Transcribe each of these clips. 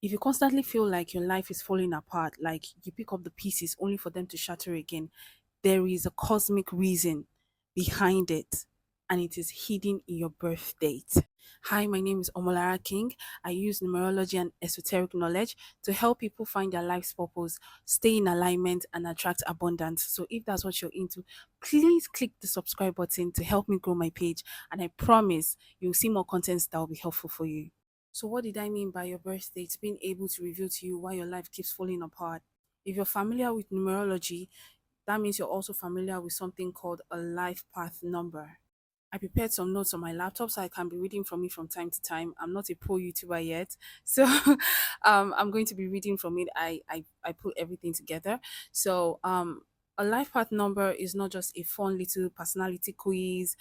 If you constantly feel like your life is falling apart, like you pick up the pieces only for them to shatter again, there is a cosmic reason behind it, and it is hidden in your birth date. Hi, my name is Omolara King. I use numerology and esoteric knowledge to help people find their life's purpose, stay in alignment, and attract abundance. So, if that's what you're into, please click the subscribe button to help me grow my page. And I promise you'll see more contents that will be helpful for you. So, what did I mean by your birth date being able to reveal to you why your life keeps falling apart? If you're familiar with numerology, that means you're also familiar with something called a life path number. I prepared some notes on my laptop so I can be reading from it from time to time. I'm not a pro YouTuber yet, so I'm going to be reading from it. I put everything together. So a life path number is not just a fun little personality quiz.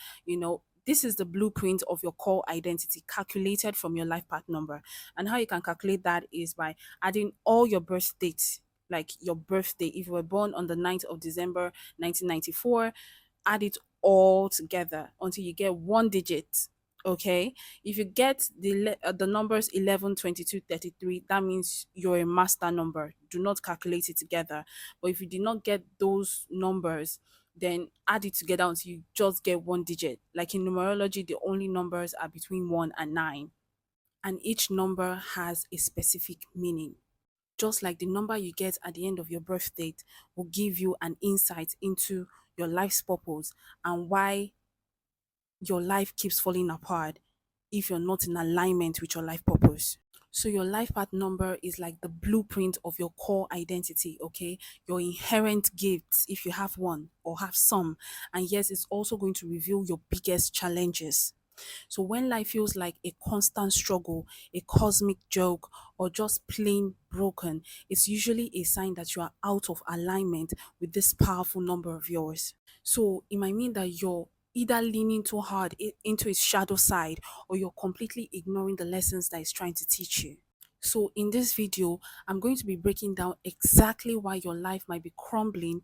This is the blueprint of your core identity calculated from your life path number. And how you can calculate that is by adding all your birth dates, like your birthday. If you were born on the 9th of December 1994, add it all together until you get one digit. Okay, if you get the numbers 11, 22, 33, that means you're a master number. Do not calculate it together. But if you did not get those numbers, then add it together until you just get one digit. Like in numerology, the only numbers are between 1 and 9, and each number has a specific meaning. Just like the number you get at the end of your birth date will give you an insight into your life's purpose and why your life keeps falling apart if you're not in alignment with your life purpose. So your life path number is like the blueprint of your core identity, okay? Your inherent gifts, if you have one or have some. And yes, it's also going to reveal your biggest challenges. So when life feels like a constant struggle, a cosmic joke, or just plain broken, it's usually a sign that you are out of alignment with this powerful number of yours. So it might mean that you're either leaning too hard into its shadow side, or you're completely ignoring the lessons that it's trying to teach you. So in this video, I'm going to be breaking down exactly why your life might be crumbling,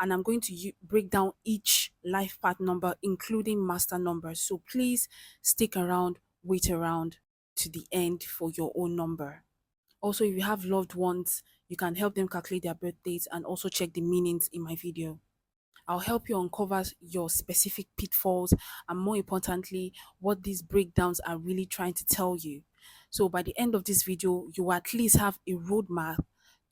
and I'm going to break down each life path number, including master numbers. So please stick around, wait around to the end for your own number. Also, if you have loved ones, you can help them calculate their birth dates and also check the meanings in my video. I'll help you uncover your specific pitfalls and, more importantly, what these breakdowns are really trying to tell you. So by the end of this video, you will at least have a roadmap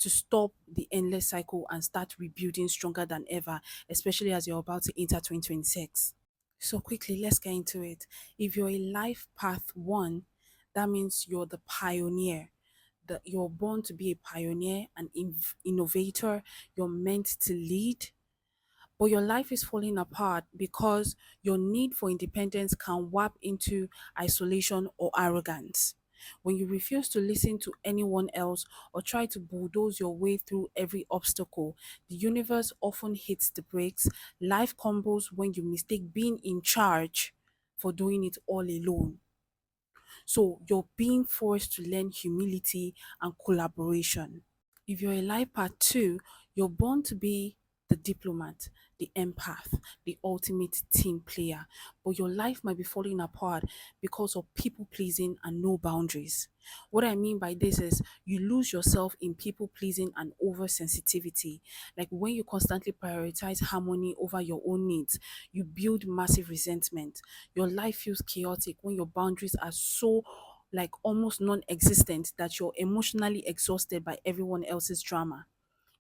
to stop the endless cycle and start rebuilding stronger than ever, especially as you're about to enter 2026. So quickly, let's get into it. If you're a life path one, that means you're the pioneer. That you're born to be a pioneer, an innovator. You're meant to lead, but your life is falling apart because your need for independence can warp into isolation or arrogance. When you refuse to listen to anyone else or try to bulldoze your way through every obstacle, the universe often hits the brakes. Life crumbles when you mistake being in charge for doing it all alone. So you're being forced to learn humility and collaboration. If you're a life path two, you're born to be the diplomat, the empath, the ultimate team player. But your life might be falling apart because of people pleasing and no boundaries. What I mean by this is you lose yourself in people pleasing and oversensitivity. Like when you constantly prioritize harmony over your own needs, you build massive resentment. Your life feels chaotic when your boundaries are so like almost non-existent that you're emotionally exhausted by everyone else's drama.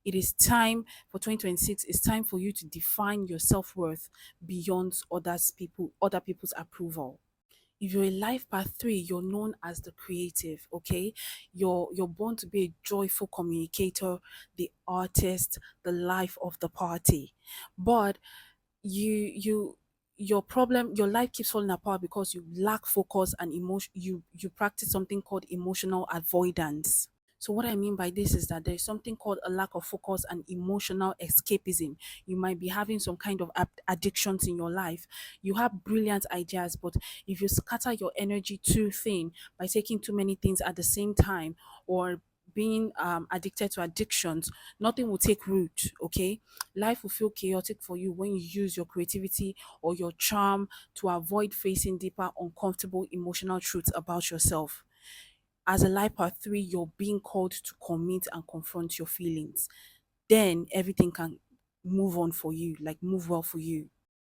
It is time for 2026. It's time for you to define your self-worth beyond other people's approval. If you're a life path three, you're known as the creative, okay? You're born to be a joyful communicator, the artist, the life of the party. But you your life keeps falling apart because you lack focus and emotion. You practice something called emotional avoidance. So what I mean by this is that there's something called a lack of focus and emotional escapism. You might be having some kind of addictions in your life. You have brilliant ideas, but if you scatter your energy too thin by taking too many things at the same time, or being addicted to addictions, nothing will take root. Okay, life will feel chaotic for you when you use your creativity or your charm to avoid facing deeper, uncomfortable emotional truths about yourself. As a life path 3, you're being called to commit and confront your feelings. Then everything can move on for you, like move well for you.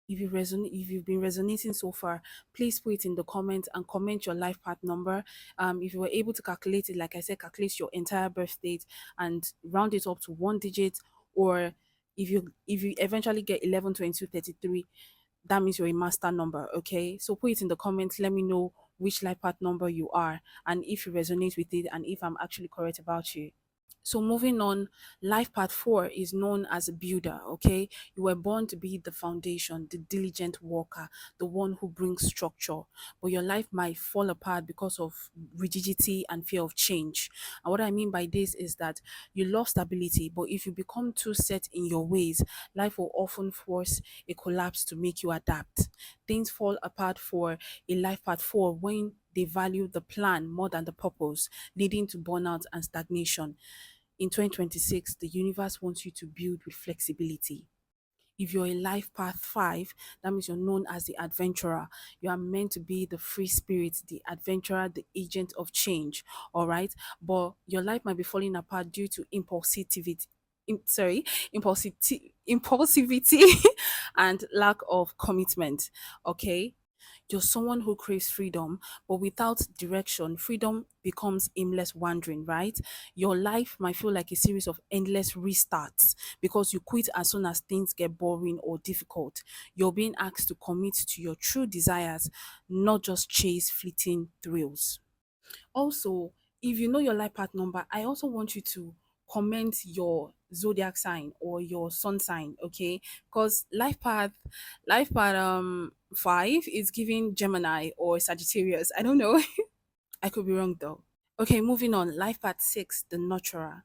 If you've been resonating so far, please put it in the comments and comment your life path number. If you were able to calculate it, like I said, calculate your entire birth date and round it up to one digit. Or if you eventually get 11, 22, 33, that means you're a master number. Okay, so put it in the comments, let me know which life path number you are, and if you resonate with it, and if I'm actually correct about you. So moving on, life path 4 is known as a builder, okay? You were born to be the foundation, the diligent worker, the one who brings structure. But your life might fall apart because of rigidity and fear of change. And what I mean by this is that you love stability, but if you become too set in your ways, life will often force a collapse to make you adapt. Things fall apart for a life path 4 when they value the plan more than the purpose, leading to burnout and stagnation. In 2026, the universe wants you to build with flexibility. If you're a life path 5, that means you're known as the adventurer. You are meant to be the free spirit, the adventurer, the agent of change. All right. But your life might be falling apart due to impulsivity. Impulsivity and lack of commitment. Okay. You're someone who craves freedom, but without direction, freedom becomes aimless wandering, right? Your life might feel like a series of endless restarts because you quit as soon as things get boring or difficult. You're being asked to commit to your true desires, not just chase fleeting thrills. Also, if you know your life path number, I also want you to comment your zodiac sign or your sun sign, okay? Because life path 5 is giving Gemini or Sagittarius. I don't know. I could be wrong though. Okay, moving on. Life path 6, the nurturer.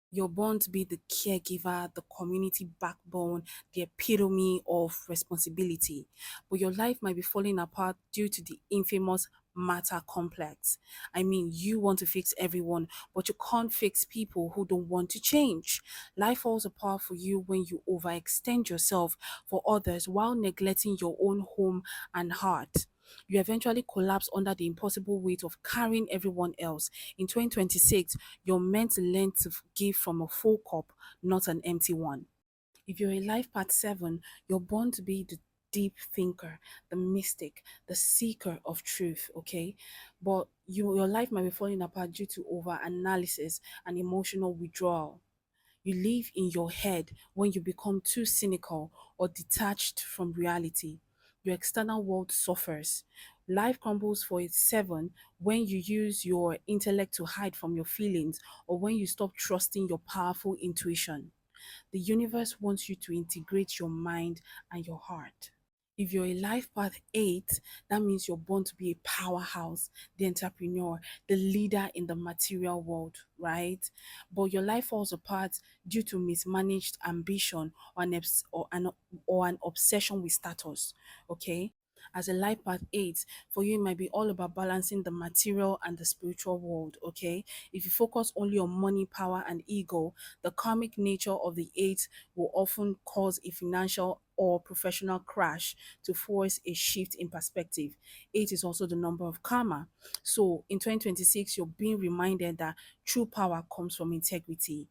You're born to be the caregiver, the community backbone, the epitome of responsibility. But your life might be falling apart due to the infamous matter complex. I mean, you want to fix everyone, but you can't fix people who don't want to change. Life falls apart for you when you overextend yourself for others while neglecting your own home and heart. You eventually collapse under the impossible weight of carrying everyone else. In 2026, you're meant to learn to give from a full cup, not an empty one. If you're a life path 7, you're born to be the deep thinker, the mystic, the seeker of truth, okay? But your life might be falling apart due to over analysis and emotional withdrawal. You live in your head when you become too cynical or detached from reality. Your external world suffers. Life crumbles for its 7 when you use your intellect to hide from your feelings or when you stop trusting your powerful intuition. The universe wants you to integrate your mind and your heart. If you're a life path 8, that means you're born to be a powerhouse, the entrepreneur, the leader in the material world, right? But your life falls apart due to mismanaged ambition or an obsession with status, okay? As a life path 8, for you, it might be all about balancing the material and the spiritual world, okay? If you focus only on money, power, and ego, the karmic nature of the 8 will often cause a financial or professional crash to force a shift in perspective. 8 is also the number of karma. So in 2026, you're being reminded that true power comes from integrity.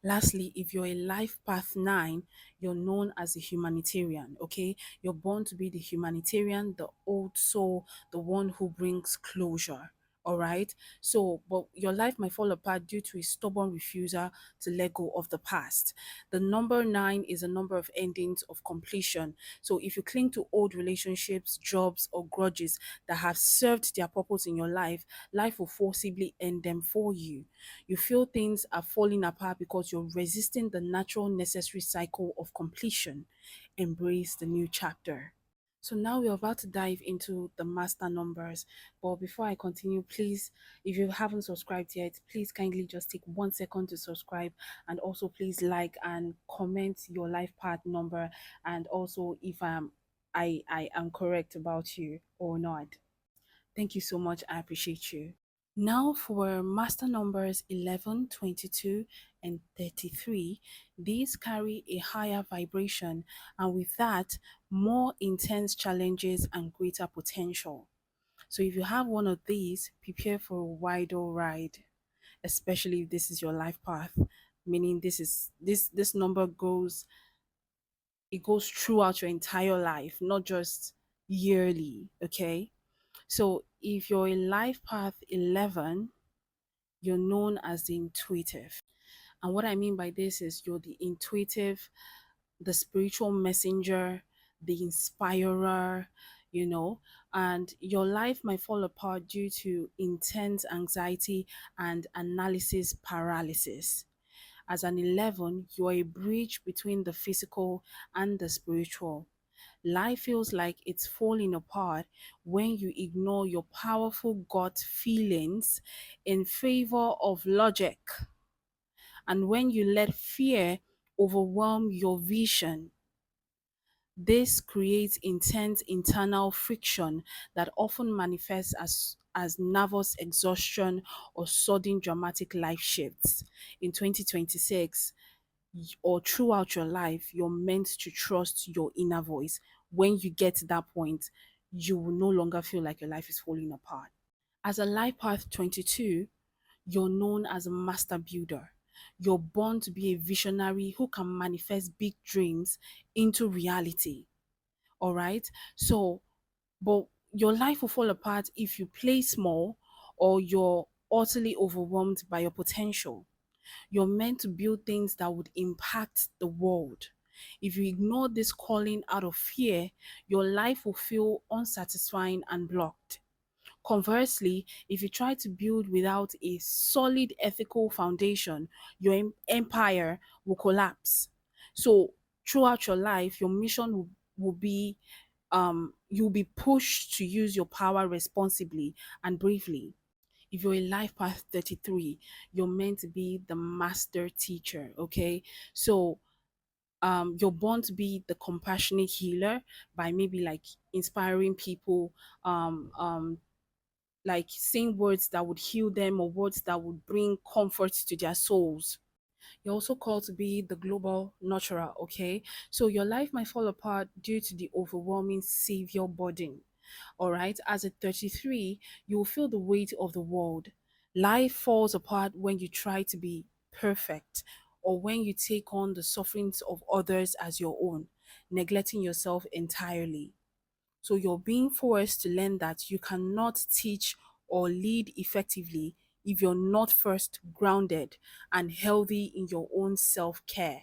Lastly, if you're a life path 9, you're known as a humanitarian, okay? You're born to be the humanitarian, the old soul, the one who brings closure. All right. So, but your life might fall apart due to a stubborn refusal to let go of the past. The number 9 is a number of endings of completion. So, if you cling to old relationships, jobs, or grudges that have served their purpose in your life, life will forcibly end them for you. You feel things are falling apart because you're resisting the natural, necessary cycle of completion. Embrace the new chapter. So now we're about to dive into the master numbers. But before I continue, please, if you haven't subscribed yet, please kindly just take 1 second to subscribe, and also please like and comment your life path number, and also if I am correct about you or not. Thank you so much. I appreciate you. Now for master numbers 11, 22, and 33, these carry a higher vibration, and with that, more intense challenges and greater potential. So if you have one of these, prepare for a wider ride, especially if this is your life path, meaning this number goes, it goes throughout your entire life, not just yearly, okay? So if you're in life path 11, you're known as the intuitive. And what I mean by this is you're the intuitive, the spiritual messenger, the inspirer, you know, and your life might fall apart due to intense anxiety and analysis paralysis. As an 11, you're a bridge between the physical and the spiritual. Life feels like it's falling apart when you ignore your powerful gut feelings in favor of logic, and when you let fear overwhelm your vision. This creates intense internal friction that often manifests as nervous exhaustion or sudden dramatic life shifts. In 2026, or throughout your life, you're meant to trust your inner voice. When you get to that point, you will no longer feel like your life is falling apart. As a life path 22, you're known as a master builder. You're born to be a visionary who can manifest big dreams into reality. All right. So, but your life will fall apart if you play small or you're utterly overwhelmed by your potential. You're meant to build things that would impact the world. If you ignore this calling out of fear, your life will feel unsatisfying and blocked. Conversely, if you try to build without a solid ethical foundation, your empire will collapse. So, throughout your life, your mission will be you'll be pushed to use your power responsibly and bravely. If you're in life path 33, you're meant to be the master teacher, okay? So you're born to be the compassionate healer by maybe like inspiring people, like saying words that would heal them or words that would bring comfort to their souls. You're also called to be the global nurturer, okay? So your life might fall apart due to the overwhelming savior burden. All right. As a 33, you will feel the weight of the world. Life falls apart when you try to be perfect or when you take on the sufferings of others as your own, neglecting yourself entirely. So you're being forced to learn that you cannot teach or lead effectively if you're not first grounded and healthy in your own self care.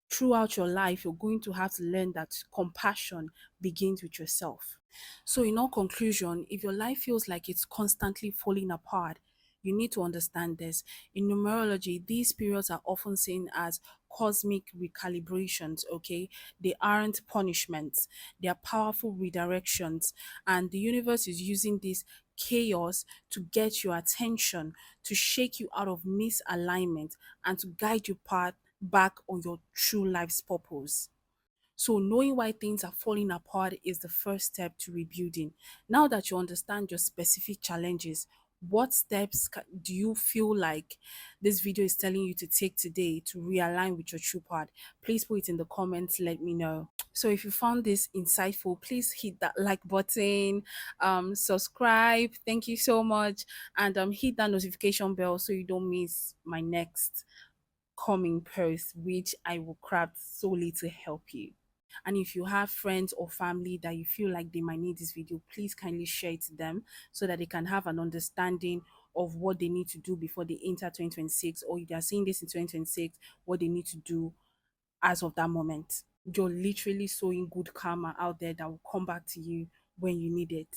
Throughout your life, you're going to have to learn that compassion begins with yourself. So, in all conclusion, if your life feels like it's constantly falling apart, you need to understand this. In numerology, these periods are often seen as cosmic recalibrations, okay? They aren't punishments, they are powerful redirections. And the universe is using this chaos to get your attention, to shake you out of misalignment, and to guide you back on your true life's purpose. So knowing why things are falling apart is the first step to rebuilding. Now that you understand your specific challenges, what steps do you feel like this video is telling you to take today to realign with your true path? Please put it in the comments, let me know. So if you found this insightful, please hit that like button, subscribe, thank you so much, and hit that notification bell so you don't miss my next coming post, which I will craft solely to help you. And if you have friends or family that you feel like they might need this video, please kindly share it to them so that they can have an understanding of what they need to do before they enter 2026, or if they are seeing this in 2026, what they need to do as of that moment. You're literally sowing good karma out there that will come back to you when you need it.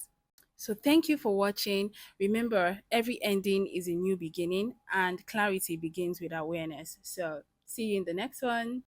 So thank you for watching. Remember, every ending is a new beginning and clarity begins with awareness. So see you in the next one.